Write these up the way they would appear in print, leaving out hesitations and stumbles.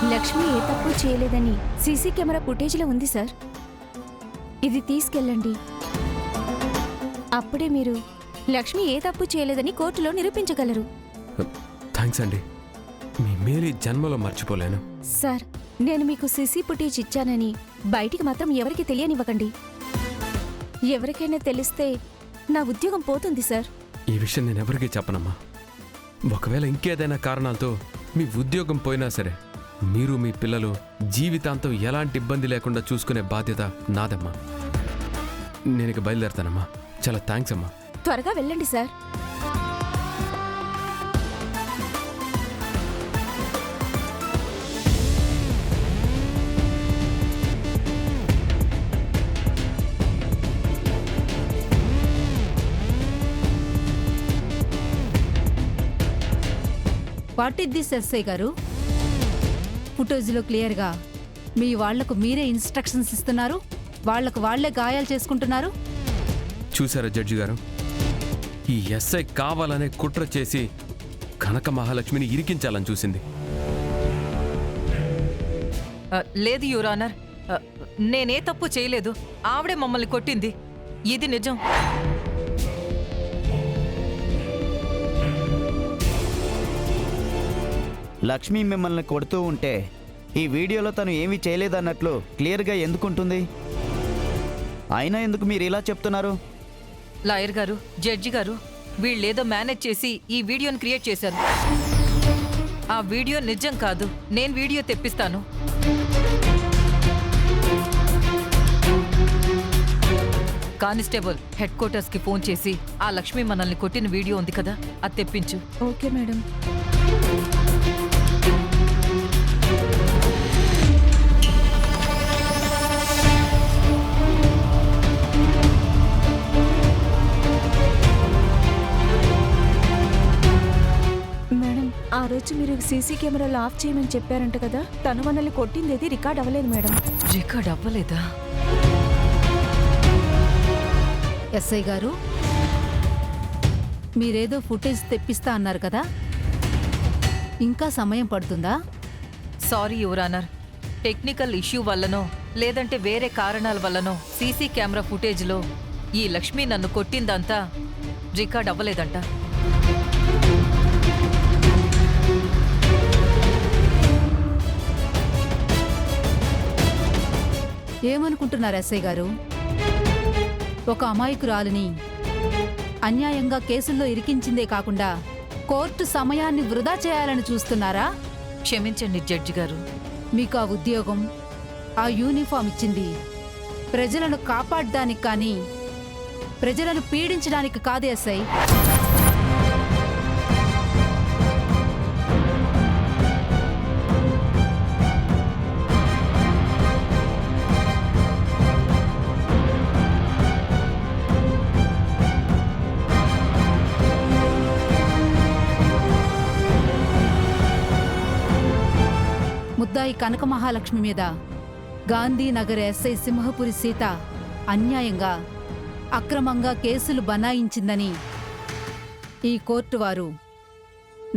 లక్ష్మి ఏ తప్పు చేయలేదని CC camera ఫుటేజ్లో ఉంది సార్. ఇది తీసుకెళ్ళండి. అప్పుడే మీరు లక్ష్మి ఏ తప్పు చేయలేదని కోర్టులో నిరూపించగలరు. థ్యాంక్స్ అండి, మీ మేలు జన్మలో మర్చిపోలేను. సార్, నేను మీకు సీసీ ఫుటేజ్ ఇచ్చానని బయటికి మాత్రం ఎవరికి తెలియనివ్వకండి. ఎవరికైనా తెలిస్తే నా ఉద్యోగం పోతుంది సార్. ఈ విషయం నేను ఎవరికీ చెప్పనమ్మా. ఒకవేళ ఇంకేదైనా కారణాలతో మీ ఉద్యోగం పోయినా సరే, మీరు మీ పిల్లలు జీవితాంతం ఎలాంటి ఇబ్బంది లేకుండా చూసుకునే బాధ్యత నాదమ్మా. నేను ఇక బయలుదేరతానమ్మా. చాలా థ్యాంక్స్ అమ్మా. త్వరగా వెళ్ళండి sir. What is this SI గారు? ఫుటేజ్లో క్లియర్గా మీ వాళ్లకు మీరే ఇన్స్ట్రక్షన్స్ ఇస్తున్నారు, వాళ్లకు వాళ్లే గాయాలు చేసుకుంటున్నారు. చూసారా జడ్జి గారు, ఈ ఎస్ఐ కావాలనే కుట్ర చేసి కనక మహాలక్ష్మిని ఇరికించాలని చూసింది. లేదు యువర్ ఆనర్, నేనే తప్పు చేయలేదు. ఆవిడే మమ్మల్ని కొట్టింది. ఇది నిజం. లక్ష్మి మిమ్మల్ని కొడుతూ ఉంటే ఈ వీడియోలో తను ఏమీ చేయలేదన్నట్లు క్లియర్గా ఎందుకుంటుంది? అయినా ఎందుకు మీరు ఇలా చెప్తున్నారు? లాయర్ గారు, జడ్జి గారు, వీళ్ళేదో మేనేజ్ చేసి ఈ వీడియోని క్రియేట్ చేశారు. ఆ వీడియో నిజం కాదు. నేను వీడియో తెప్పిస్తాను. కానిస్టేబుల్, హెడ్ క్వార్టర్స్కి ఫోన్ చేసి ఆ లక్ష్మి మనల్ని కొట్టిన వీడియో ఉంది కదా, అది తెప్పించు. Okay madam. ఆ రోజు మీరు సీసీ కెమెరాలు ఆఫ్ చేయమని చెప్పారంట కదా, తను మనల్ని కొట్టిందేది రికార్డ్ అవ్వలేదు మేడం. రికార్డ్ అవ్వలేదా? ఎస్ఐ గారు, మీరేదో ఫుటేజ్ తెప్పిస్తా అన్నారు కదా, ఇంకా సమయం పడుతుందా? Sorry your honour, technical issue వల్లనో లేదంటే వేరే కారణాల వల్లనో సీసీ కెమెరా ఫుటేజ్లో ఈ లక్ష్మి నన్ను కొట్టిందంతా రికార్డ్ అవ్వలేదంట. ఏమనుకుంటున్నారు ఎస్ఐ గారు? ఒక అమాయకురాలిని అన్యాయంగా కేసుల్లో ఇరికించిందే కాకుండా కోర్టు సమయాన్ని వృధా చేయాలని చూస్తున్నారా? క్షమించండి జడ్జి గారు. మీకు ఆ ఉద్యోగం, ఆ యూనిఫామ్ ఇచ్చింది ప్రజలను కాపాడడానికి కానీ ప్రజలను పీడించడానికి కాదు ఎస్ఐ. ముద్దాయి కనక మహాలక్ష్మి మీద గాంధీనగర్ ఎస్ఐ సింహపురి సీత అన్యాయంగా అక్రమంగా కేసులు బనాయించిందని ఈ కోర్టు వారు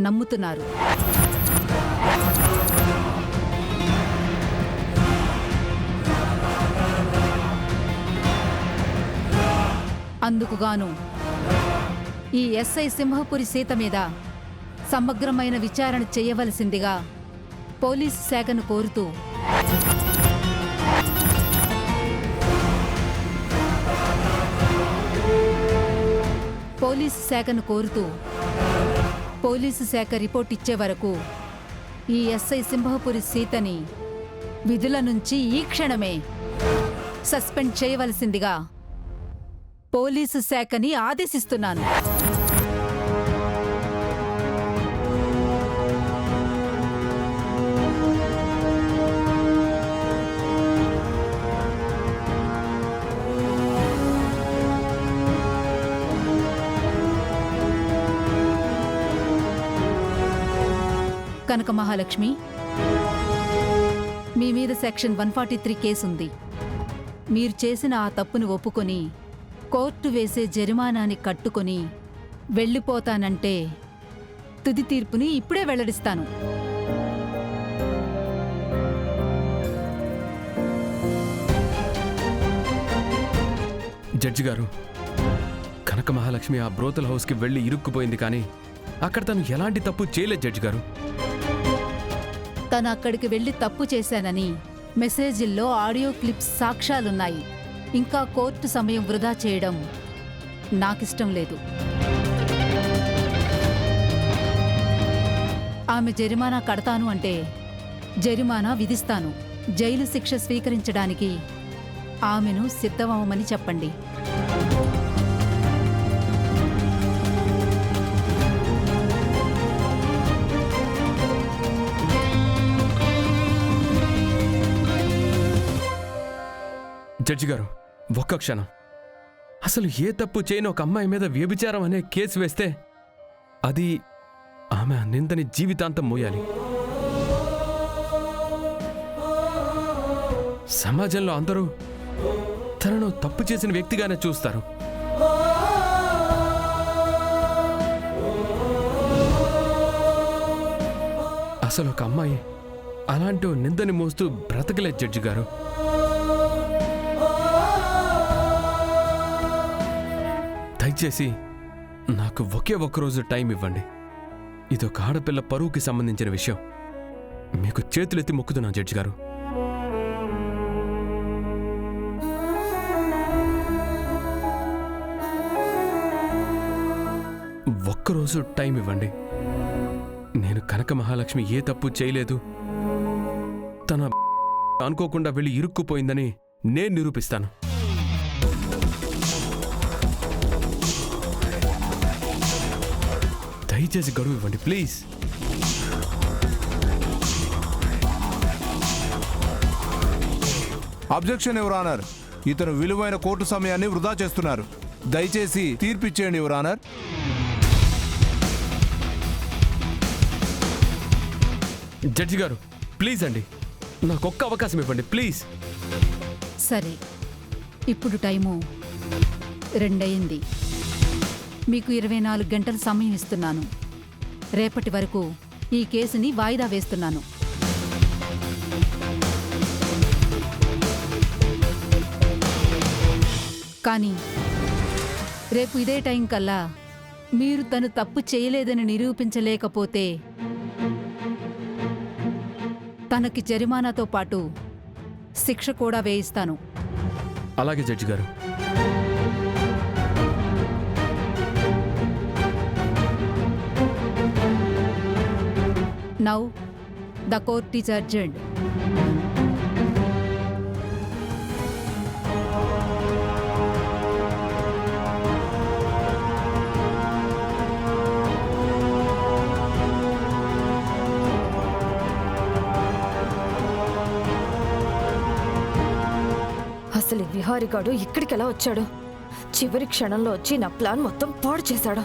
నమ్ముతున్నారు. అందుకుగాను ఈ ఎస్ఐ సింహపురి సీత మీద సమగ్రమైన విచారణ చేయవలసిందిగా పోలీసు శాఖను కోరుతూ పోలీసు శాఖ రిపోర్ట్ ఇచ్చే వరకు ఈ ఎస్ఐ సింహపురి సీతని విధుల నుంచి ఈ క్షణమే సస్పెండ్ చేయవలసిందిగా పోలీసు శాఖని ఆదేశిస్తున్నాను. కనక మహాలక్ష్మి, మీ మీద సెక్షన్ 143 కేసుంది. మీరు చేసిన ఆ తప్పును ఒప్పుకొని కోర్టు వేసే జరిమానాని కట్టుకొని వెళ్ళిపోతానంటే తుది తీర్పుని ఇప్పుడే వెల్లడిస్తాను. జడ్జి గారు, కనక మహాలక్ష్మి ఆ బ్రోతల్ హౌస్కి వెళ్ళి ఇరుక్కుపోయింది, కానీ అక్కడ తను ఎలాంటి తప్పు చేయలేదు జడ్జి గారు. తను అక్కడికి వెళ్ళి తప్పు చేశానని మెసేజిల్లో ఆడియో క్లిప్స్ సాక్ష్యాలున్నాయి. ఇంకా కోర్టు సమయం వృధా చేయడం నాకిష్టం లేదు. ఆమె జరిమానా కడతాను అంటే జరిమానా విధిస్తాను. జైలు శిక్ష స్వీకరించడానికి ఆమెను సిద్ధమవమని చెప్పండి. జడ్జి గారు, ఒక్క క్షణం. అసలు ఏ తప్పు చేయని ఒక అమ్మాయి మీద వ్యభిచారం అనే కేసు వేస్తే అది ఆమె ఆ నిందని జీవితాంతం మోయాలి. సమాజంలో అందరూ తనను తప్పు చేసిన వ్యక్తిగానే చూస్తారు. అసలు ఒక అమ్మాయి అలాంటి ఓ నిందని మోస్తూ బ్రతకలేదు జడ్జి గారు. దయచేసి నాకు ఒకే ఒక్కరోజు టైం ఇవ్వండి. ఇదొక ఆడపిల్ల పరువుకి సంబంధించిన విషయం. మీకు చేతులెత్తి మొక్కుతున్నా జడ్జి గారు. ఒక్కరోజు టైం ఇవ్వండి. నేను కనక మహాలక్ష్మి ఏ తప్పు చేయలేదు, తన అనుకోకుండా వెళ్ళి ఇరుక్కుపోయిందని నేను నిరూపిస్తాను. దయచేసి గడువు ఇవ్వండి ప్లీజ్. Objection your honour. ఇతను విలువైన కోర్టు సమయాన్ని వృధా చేస్తున్నారు. దయచేసి తీర్పిచ్చేయండి యువర్ ఆనర్. జడ్జి గారు ప్లీజ్ అండి, నాకొక్క అవకాశం ఇవ్వండి ప్లీజ్. సరే, ఇప్పుడు టైము 2 అయింది. మీకు 24 గంటల సమయం ఇస్తున్నాను. రేపటి వరకు ఈ కేసుని వాయిదా వేస్తున్నాను. కానీ రేపు ఇదే టైం కల్లా మీరు తను తప్పు చేయలేదని నిరూపించలేకపోతే తనకి జరిమానాతో పాటు శిక్ష కూడా వేయిస్తాను. అలాగే జడ్జి గారు. Now, the court is adjourned. అసలు విహారిగాడు ఇక్కడికి ఎలా వచ్చాడు? చివరి క్షణంలో వచ్చి నా ప్లాన్ మొత్తం పాడు చేశాడు.